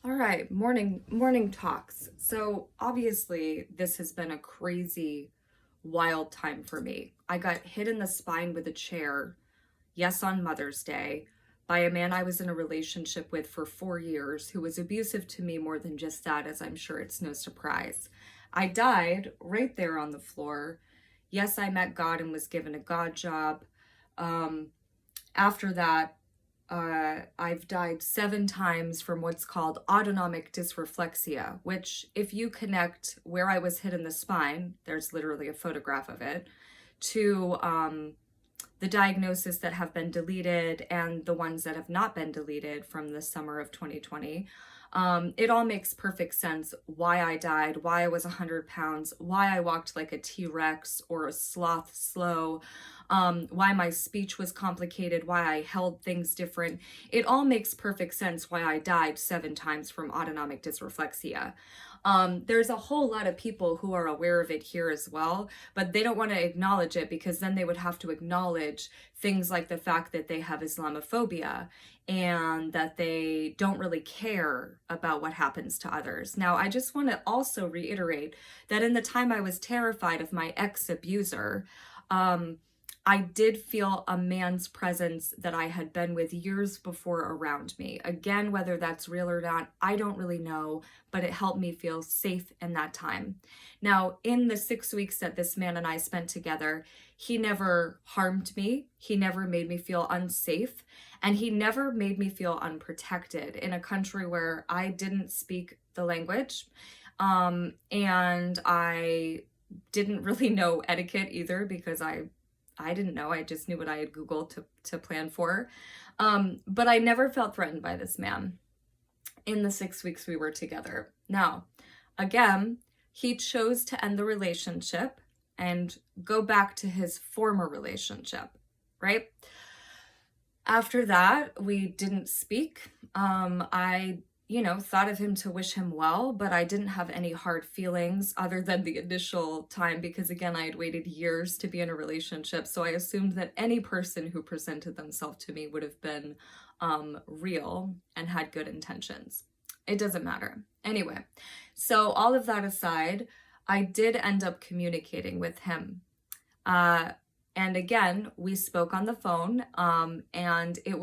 All right, morning talks. So obviously this has been a crazy wild time for me. I got hit in the spine with a chair, yes, on Mother's Day, by a man I was in a relationship with for 4 years who was abusive to me more than just that, as I'm sure it's no surprise. I died right there on the floor. Yes, I met God and was given a God job. Um, After that, I've died 7 times from what's called autonomic dysreflexia, which, if you connect where I was hit in the spine, there's literally a photograph of it, to the diagnosis that have been deleted and the ones that have not been deleted from the summer of 2020. It all makes perfect sense why I died, why I was 100 pounds, why I walked like a T-Rex or a sloth slow, why my speech was complicated, why I held things different. It all makes perfect sense why I died 7 times from autonomic dysreflexia. There's a whole lot of people who are aware of it here as well, but they don't want to acknowledge it because then they would have to acknowledge things like the fact that they have Islamophobia and that they don't really care about what happens to others. Now, I just want to also reiterate that in the time I was terrified of my ex-abuser, um, I did feel a man's presence that I had been with years before around me. Again, whether that's real or not, I don't really know, but it helped me feel safe in that time. Now, in the 6 weeks that this man and I spent together, he never harmed me. He never made me feel unsafe. And he never made me feel unprotected in a country where I didn't speak the language. And I didn't really know etiquette either because I didn't know. I just knew what I had Googled to plan for. But I never felt threatened by this man in the 6 weeks we were together. Now, again, he chose to end the relationship and go back to his former relationship, right? After that, we didn't speak. I thought of him to wish him well, but I didn't have any hard feelings other than the initial time because, again, I had waited years to be in a relationship. So I assumed that any person who presented themselves to me would have been real and had good intentions. It doesn't matter. Anyway, so all of that aside, I did end up communicating with him. And again, we spoke on the phone, and there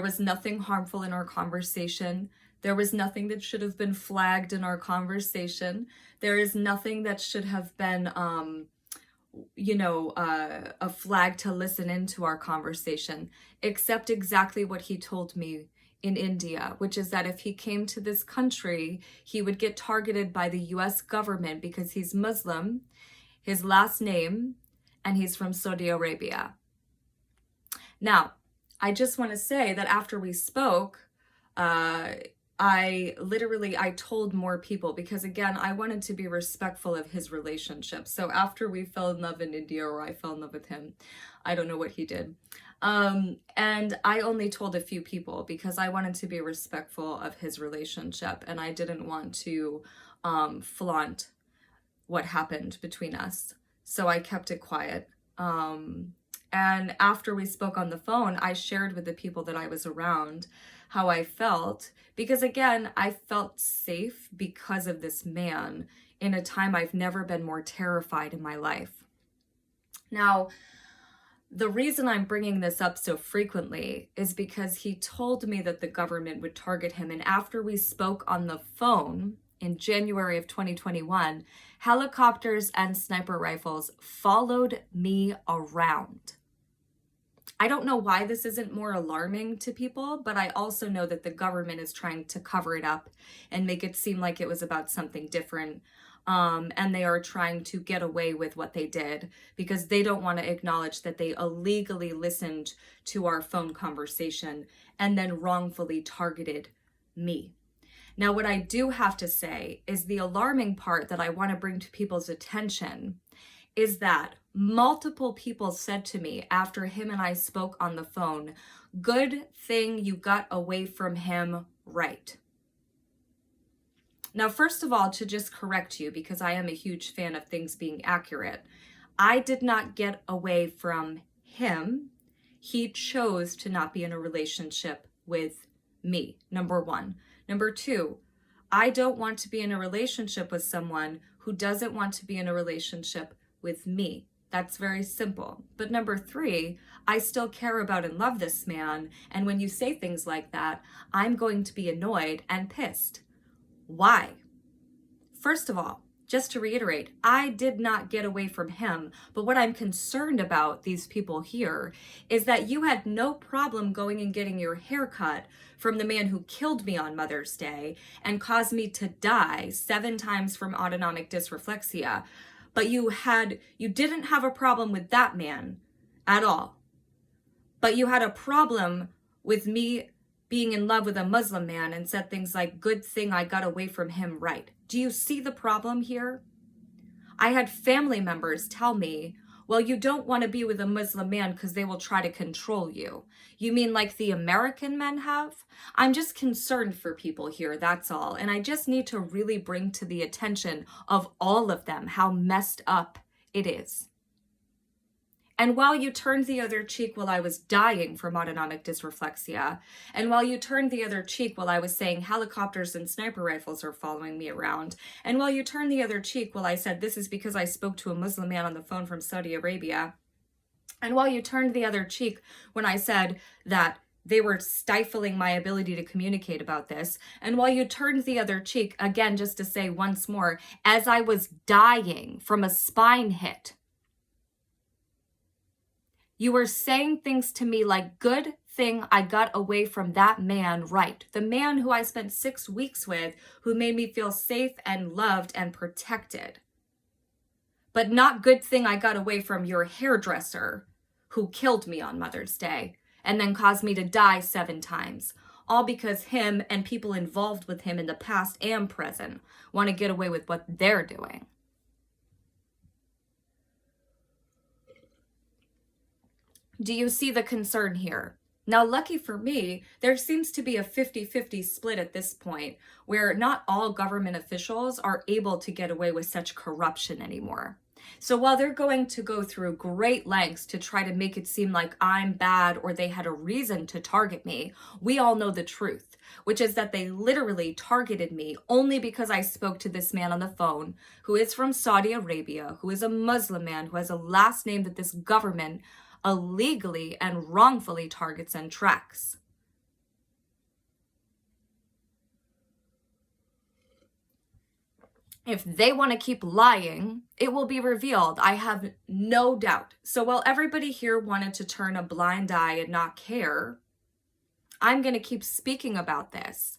was nothing harmful in our conversation. There was nothing that should have been flagged in our conversation. There is nothing that should have been, a flag to listen into our conversation, except exactly what he told me in India, which is that if he came to this country, he would get targeted by the US government because he's Muslim, his last name, and he's from Saudi Arabia. Now, I just want to say that after we spoke, I told more people because, again, I wanted to be respectful of his relationship. So after we fell in love in India, or I fell in love with him, I don't know what he did. And I only told a few people because I wanted to be respectful of his relationship and I didn't want to flaunt what happened between us. So I kept it quiet. And after we spoke on the phone, I shared with the people that I was around how I felt because, again, I felt safe because of this man in a time I've never been more terrified in my life. Now, the reason I'm bringing this up so frequently is because he told me that the government would target him. And after we spoke on the phone in January of 2021, helicopters and sniper rifles followed me around. I don't know why this isn't more alarming to people, but I also know that the government is trying to cover it up and make it seem like it was about something different. And they are trying to get away with what they did because they don't want to acknowledge that they illegally listened to our phone conversation and then wrongfully targeted me. Now, what I do have to say is the alarming part that I want to bring to people's attention is that multiple people said to me after him and I spoke on the phone, "Good thing you got away from him right." Now, first of all, to just correct you, because I am a huge fan of things being accurate, I did not get away from him. He chose to not be in a relationship with me, number one. Number two, I don't want to be in a relationship with someone who doesn't want to be in a relationship with me. That's very simple. But number three, I still care about and love this man. And when you say things like that, I'm going to be annoyed and pissed. Why? First of all, just to reiterate, I did not get away from him. But what I'm concerned about, these people here, is that you had no problem going and getting your hair cut from the man who killed me on Mother's Day and caused me to die 7 times from autonomic dysreflexia. But you didn't have a problem with that man at all. But you had a problem with me being in love with a Muslim man and said things like, good thing I got away from him, right? Do you see the problem here? I had family members tell me, well, you don't want to be with a Muslim man because they will try to control you. You mean like the American men have? I'm just concerned for people here, that's all. And I just need to really bring to the attention of all of them how messed up it is. And while you turned the other cheek while I was dying from autonomic dysreflexia, and while you turned the other cheek while I was saying helicopters and sniper rifles are following me around, and while you turned the other cheek while I said this is because I spoke to a Muslim man on the phone from Saudi Arabia, and while you turned the other cheek when I said that they were stifling my ability to communicate about this, and while you turned the other cheek, again, just to say once more, as I was dying from a spine hit, you were saying things to me like, good thing I got away from that man, right? The man who I spent 6 weeks with, who made me feel safe and loved and protected. But not good thing I got away from your hairdresser who killed me on Mother's Day and then caused me to die 7 times. All because him and people involved with him in the past and present want to get away with what they're doing. Do you see the concern here? Now, lucky for me, there seems to be a 50-50 split at this point where not all government officials are able to get away with such corruption anymore. So while they're going to go through great lengths to try to make it seem like I'm bad or they had a reason to target me, we all know the truth, which is that they literally targeted me only because I spoke to this man on the phone who is from Saudi Arabia, who is a Muslim man, who has a last name that this government illegally and wrongfully targets and tracks. If they want to keep lying, it will be revealed. I have no doubt. So while everybody here wanted to turn a blind eye and not care, I'm going to keep speaking about this.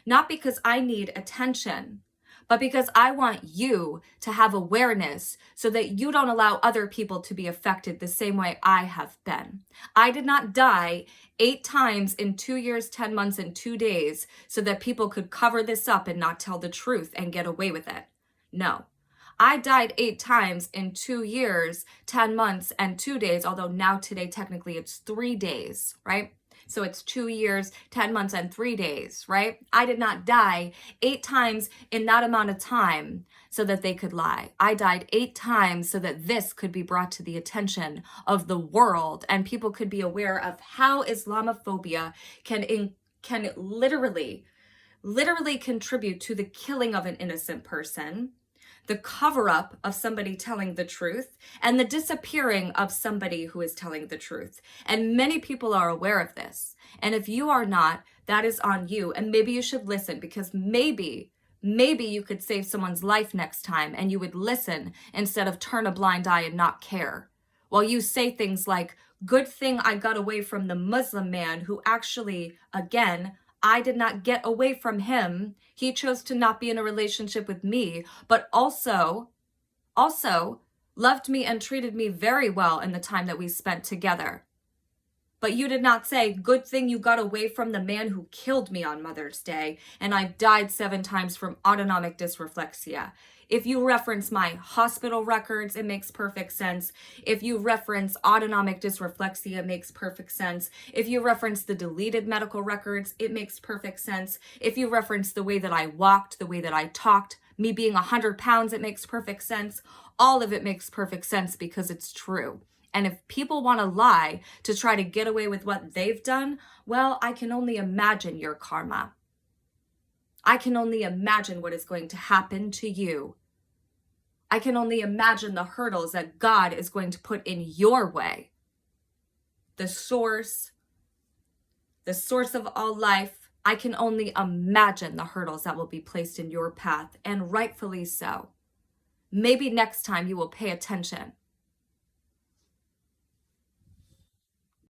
Not because I need attention, but because I want you to have awareness so that you don't allow other people to be affected the same way I have been. I did not die 8 times in 2 years, 10 months, and 2 days so that people could cover this up and not tell the truth and get away with it. No. I died 8 times in 2 years, 10 months, and 2 days, although now today technically it's 3 days, right? So it's 2 years, 10 months, and 3 days, right? I did not die 8 times in that amount of time so that they could lie. I died 8 times so that this could be brought to the attention of the world and people could be aware of how Islamophobia can literally contribute to the killing of an innocent person, the cover-up of somebody telling the truth, and the disappearing of somebody who is telling the truth. And many people are aware of this. And if you are not, that is on you. And maybe you should listen, because maybe you could save someone's life next time and you would listen instead of turn a blind eye and not care. While you say things like, good thing I got away from the Muslim man who actually, again, I did not get away from him. He chose to not be in a relationship with me, but also loved me and treated me very well in the time that we spent together. But you did not say, good thing you got away from the man who killed me on Mother's Day, and I've died 7 times from autonomic dysreflexia. If you reference my hospital records, it makes perfect sense. If you reference autonomic dysreflexia, it makes perfect sense. If you reference the deleted medical records, it makes perfect sense. If you reference the way that I walked, the way that I talked, me being 100 pounds, it makes perfect sense. All of it makes perfect sense because it's true. And if people want to lie to try to get away with what they've done, well, I can only imagine your karma. I can only imagine what is going to happen to you. I can only imagine the hurdles that God is going to put in your way. The source of all life, I can only imagine the hurdles that will be placed in your path, and rightfully so. Maybe next time you will pay attention